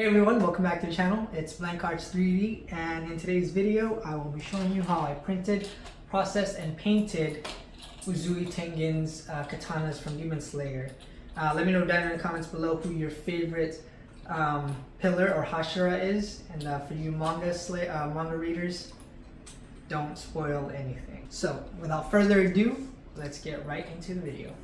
Hey everyone, welcome back to the channel. It's Blank Arts 3D, and in today's video I will be showing you how I printed, processed, and painted Uzui Tengen's katanas from Demon Slayer. Let me know down in the comments below who your favorite pillar or hashira is, and for you manga readers, don't spoil anything. So without further ado, let's get right into the video.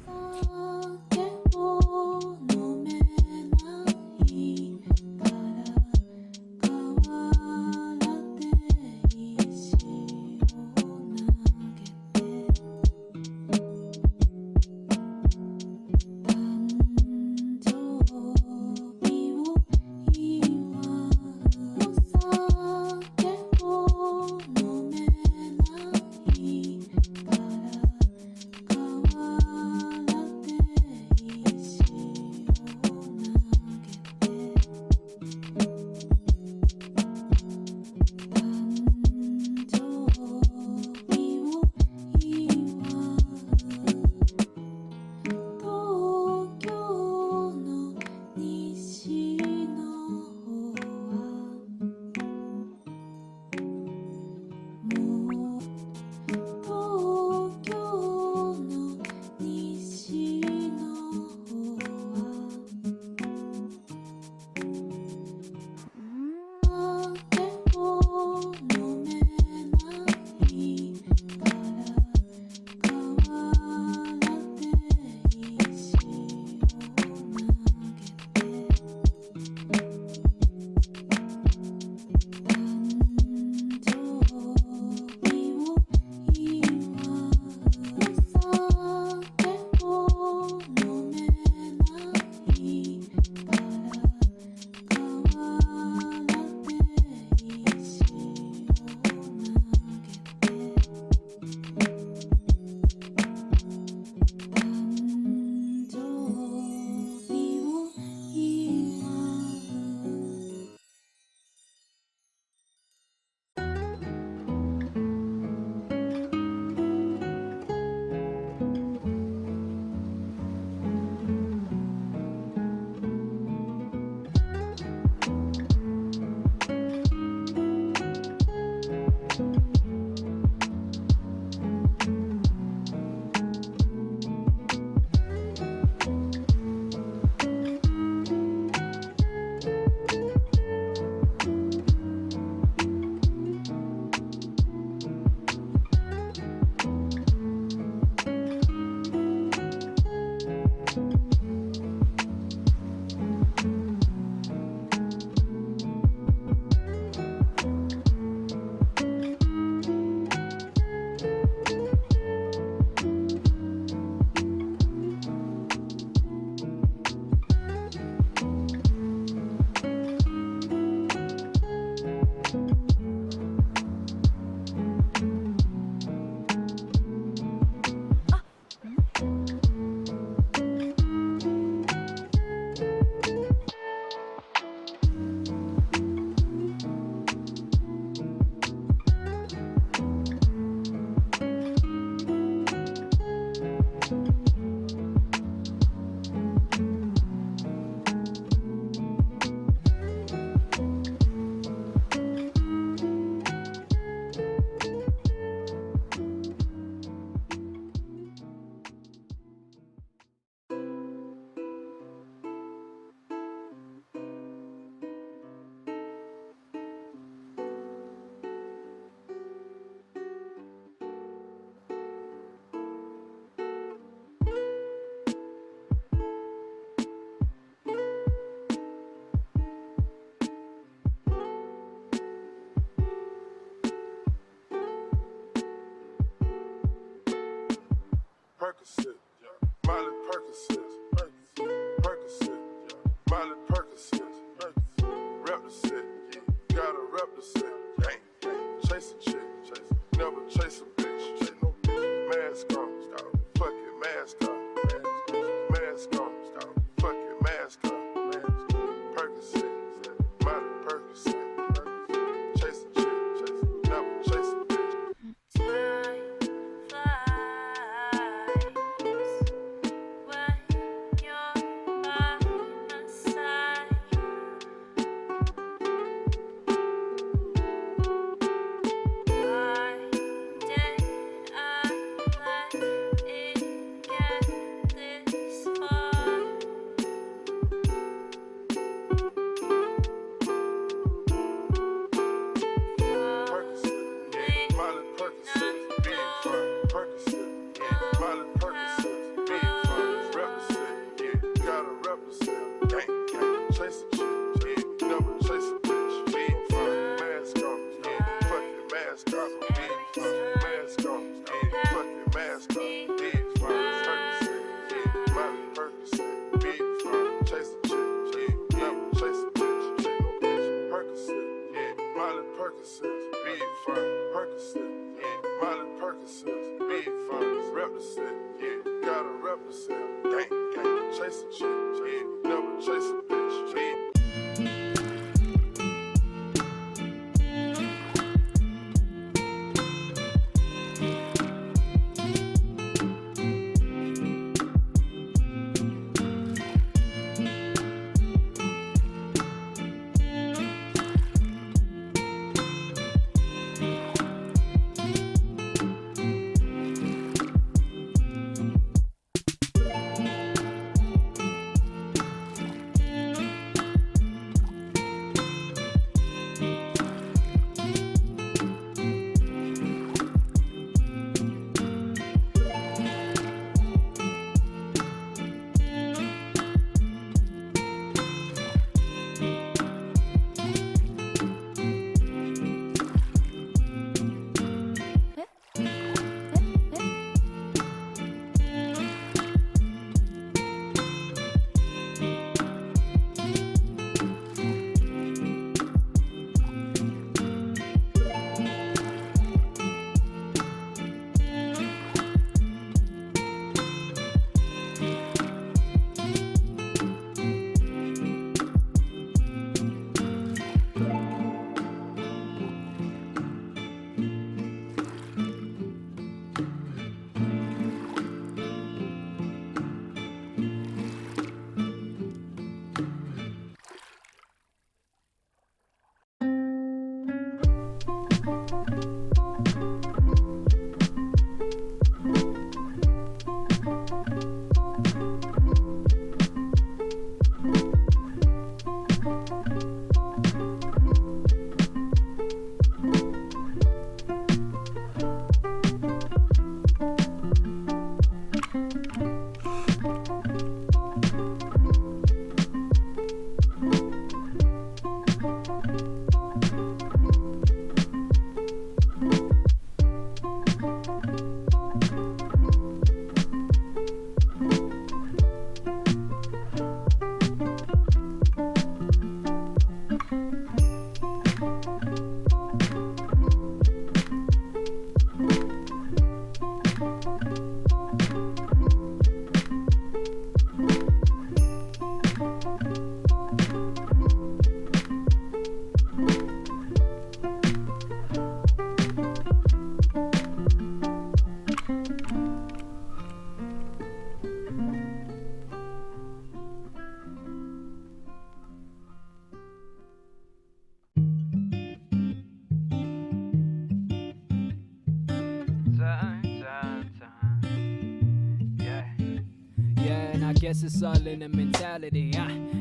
guess it's all in the mentality.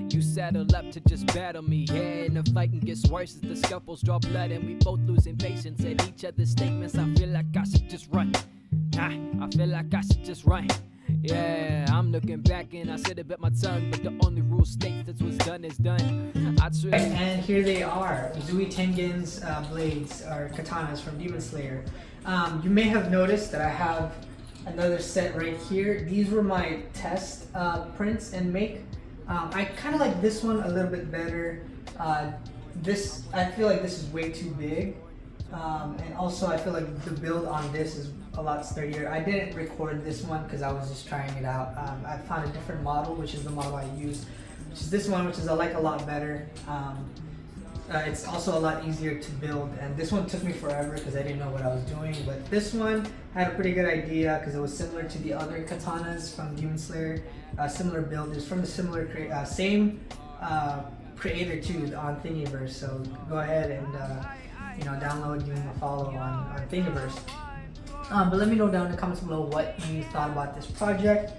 You saddle up to just battle me, yeah, and the fighting gets worse as the scuffles draw blood and we both losing patience at each other's statements. I feel like I should just run. I feel like I should just run. Yeah, I'm looking back and I said it bit my tongue, but the only rule states that what's done is done. And here they are, Uzui Tengen's blades, or katanas from Demon Slayer. You may have noticed that I have another set right here. These were my test prints and make. I kind of like this one a little bit better. I feel like this is way too big. And also I feel like the build on this is a lot sturdier. I didn't record this one because I was just trying it out. I found a different model, which is the model I used, which is this one, which is I like a lot better. It's also a lot easier to build, and this one took me forever because I didn't know what I was doing, but this one I had a pretty good idea because it was similar to the other katanas from Demon Slayer. Similar build, is from the same creator too on Thingiverse, so go ahead and download, give them a follow on Thingiverse. But let me know down in the comments below what you thought about this project,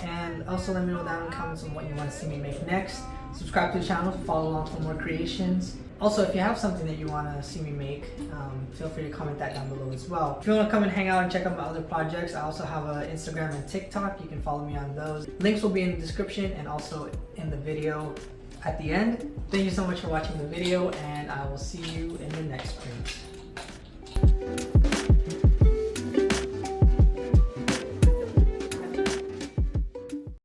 and also let me know down in the comments on what you want to see me make next. Subscribe to the channel to follow along for more creations. Also, if you have something that you want to see me make, feel free to comment that down below as well. If you want to come and hang out and check out my other projects, I also have an Instagram and TikTok. You can follow me on those. Links will be in the description and also in the video at the end. Thank you so much for watching the video, and I will see you in the next print.